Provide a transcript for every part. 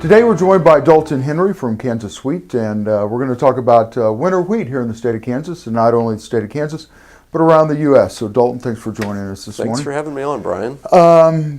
Today we're joined by Dalton Henry from Kansas Wheat, and we're going to talk about winter wheat here in the state of Kansas, and not only the state of Kansas, but around the U.S. So Dalton, thanks for joining us this morning. Thanks for having me on, Brian.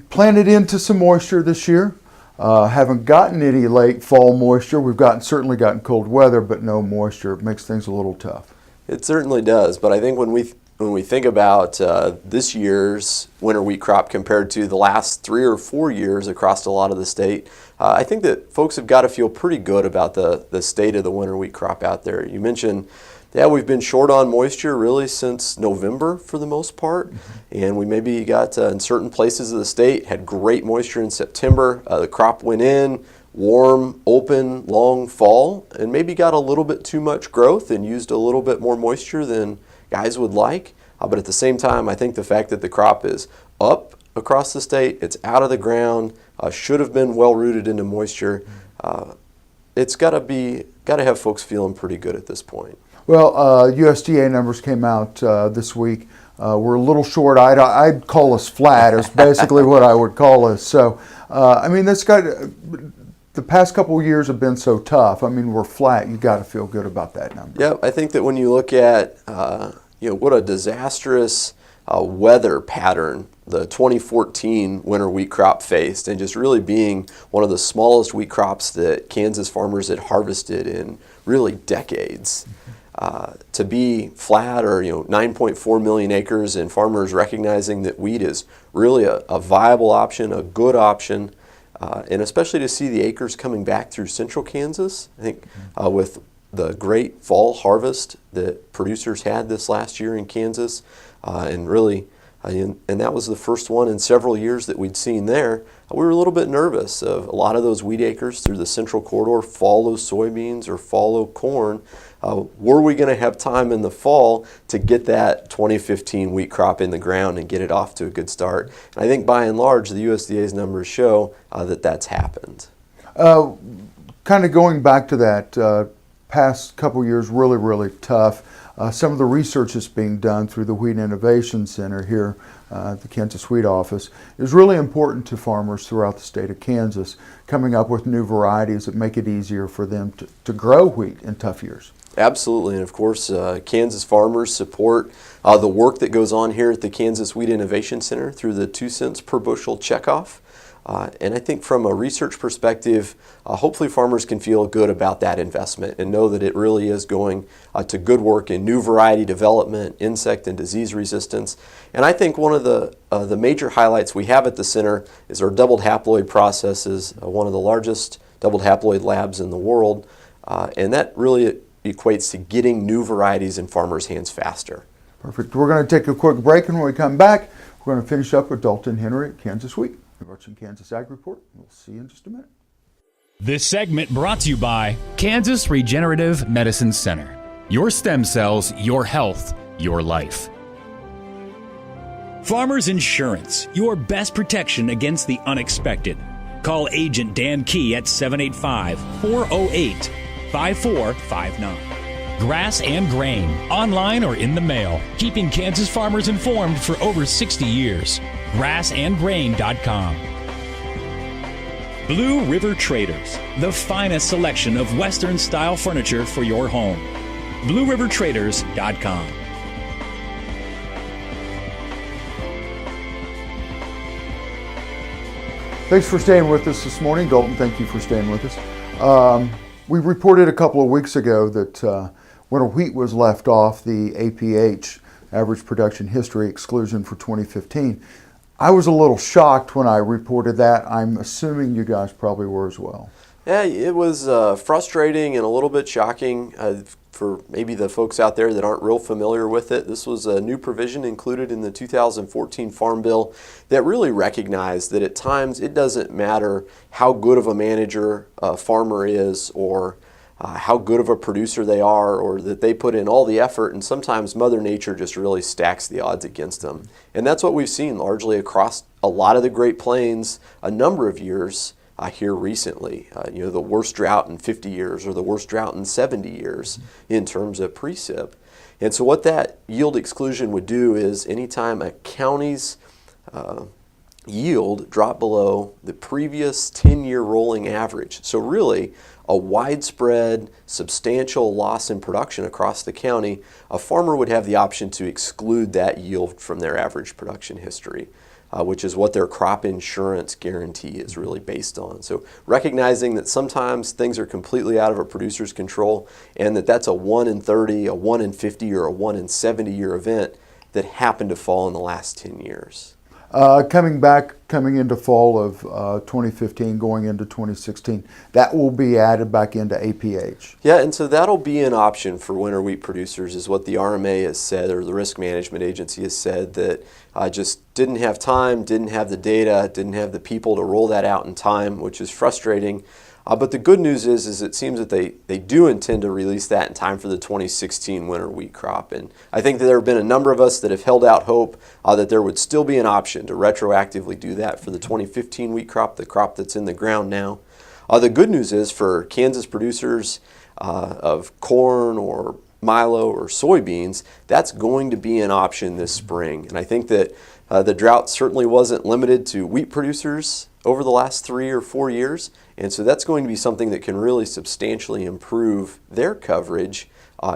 Planted into some moisture this year. Haven't gotten any late fall moisture. We've certainly gotten cold weather, but no moisture. It makes things a little tough. It certainly does, but I think when we think about this year's winter wheat crop compared to the last 3 or 4 years across a lot of the state, I think that folks have got to feel pretty good about the state of the winter wheat crop out there. You mentioned, we've been short on moisture really since November for the most part, and we maybe got in certain places of the state had great moisture in September. The crop went in, warm, open, long fall, and maybe got a little bit too much growth and used a little bit more moisture than guys would like. But at the same time, I think the fact that the crop is up across the state, it's out of the ground, should have been well rooted into moisture. It's got to have folks feeling pretty good at this point. Well, USDA numbers came out this week. We're a little short. I'd call us flat. Is basically what I would call us. So, I mean, the past couple of years have been so tough. I mean, we're flat. You got to feel good about that number. Yeah, I think that when you look at what a disastrous weather pattern the 2014 winter wheat crop faced, and just really being one of the smallest wheat crops that Kansas farmers had harvested in really decades. To be flat, or 9.4 million acres, and farmers recognizing that wheat is really a viable option, a good option, and especially to see the acres coming back through central Kansas. I think with the great fall harvest that producers had this last year in Kansas, and really, and that was the first one in several years that we'd seen there, we were a little bit nervous of a lot of those wheat acres through the central corridor follow soybeans or follow corn. Were we going to have time in the fall to get that 2015 wheat crop in the ground and get it off to a good start? And I think by and large, the USDA's numbers show that that's happened. Kind of going back to that past couple years, really, really tough. Some of the research that's being done through the Wheat Innovation Center here at the Kansas Wheat Office is really important to farmers throughout the state of Kansas, coming up with new varieties that make it easier for them to grow wheat in tough years. Absolutely, and of course, Kansas farmers support the work that goes on here at the Kansas Wheat Innovation Center through the 2 cents per bushel checkoff. And I think from a research perspective, hopefully farmers can feel good about that investment and know that it really is going to good work in new variety development, insect and disease resistance. And I think one of the major highlights we have at the center is our doubled haploid processes, one of the largest doubled haploid labs in the world. And that really equates to getting new varieties in farmers' hands faster. Perfect. We're going to take a quick break, and when we come back, we're going to finish up with Dalton Henry at Kansas Wheat. You're watching kansasAGreport. We'll see you in just a minute. This segment brought to you by Kansas Regenerative Medicine Center. Your stem cells, your health, your life. Farmers Insurance, your best protection against the unexpected. Call Agent Dan Key at 785-408-5459. Grass and Grain, online or in the mail, keeping Kansas farmers informed for over 60 years. grassandgrain.com. Blue River Traders, the finest selection of Western-style furniture for your home. BlueRiverTraders.com. Thanks for staying with us this morning. Dalton, thank you for staying with us. We reported a couple of weeks ago that winter wheat was left off the APH, Average Production History, exclusion for 2015. I was a little shocked when I reported that. I'm assuming you guys probably were as well. Yeah, it was frustrating and a little bit shocking for maybe the folks out there that aren't real familiar with it. This was a new provision included in the 2014 Farm Bill that really recognized that at times it doesn't matter how good of a manager a farmer is, or how good of a producer they are, or that they put in all the effort, and sometimes Mother Nature just really stacks the odds against them. And that's what we've seen largely across a lot of the Great Plains a number of years here recently. The worst drought in 50 years or the worst drought in 70 years in terms of precip. And so what that yield exclusion would do is anytime a county's yield dropped below the previous 10-year rolling average. So really, a widespread, substantial loss in production across the county, a farmer would have the option to exclude that yield from their average production history, which is what their crop insurance guarantee is really based on. So recognizing that sometimes things are completely out of a producer's control and that that's a 1 in 30, a 1 in 50, or a 1 in 70 year event that happened to fall in the last 10 years. Coming into fall of 2015, going into 2016, that will be added back into APH. Yeah, and so that'll be an option for winter wheat producers, is what the RMA has said, or the Risk Management Agency has said, that just didn't have time, didn't have the data, didn't have the people to roll that out in time, which is frustrating. But the good news is it seems that they do intend to release that in time for the 2016 winter wheat crop. And I think that there have been a number of us that have held out hope that there would still be an option to retroactively do that for the 2015 wheat crop, the crop that's in the ground now. The good news is for Kansas producers of corn or milo or soybeans, that's going to be an option this spring. And I think that the drought certainly wasn't limited to wheat producers over the last 3 or 4 years. And so that's going to be something that can really substantially improve their coverage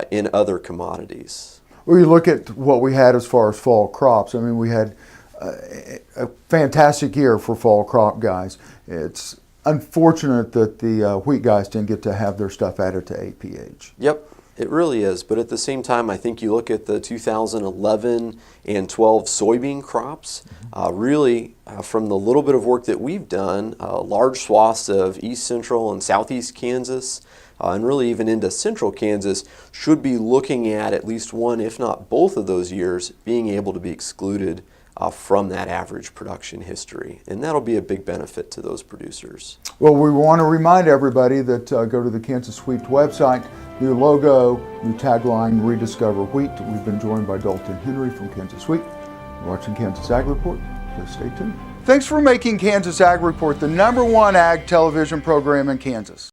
in other commodities. Well, you look at what we had as far as fall crops. I mean, we had a fantastic year for fall crop guys. It's unfortunate that the wheat guys didn't get to have their stuff added to APH. Yep. It really is, but at the same time, I think you look at the 2011 and 12 soybean crops, really from the little bit of work that we've done, large swaths of east central and southeast Kansas, and really even into central Kansas, should be looking at least one, if not both of those years, being able to be excluded from that average production history. And that'll be a big benefit to those producers. Well, we want to remind everybody that go to the Kansas Wheat website, new logo, new tagline, Rediscover Wheat. We've been joined by Dalton Henry from Kansas Wheat. You're watching Kansas Ag Report, so stay tuned. Thanks for making Kansas Ag Report the #1 ag television program in Kansas.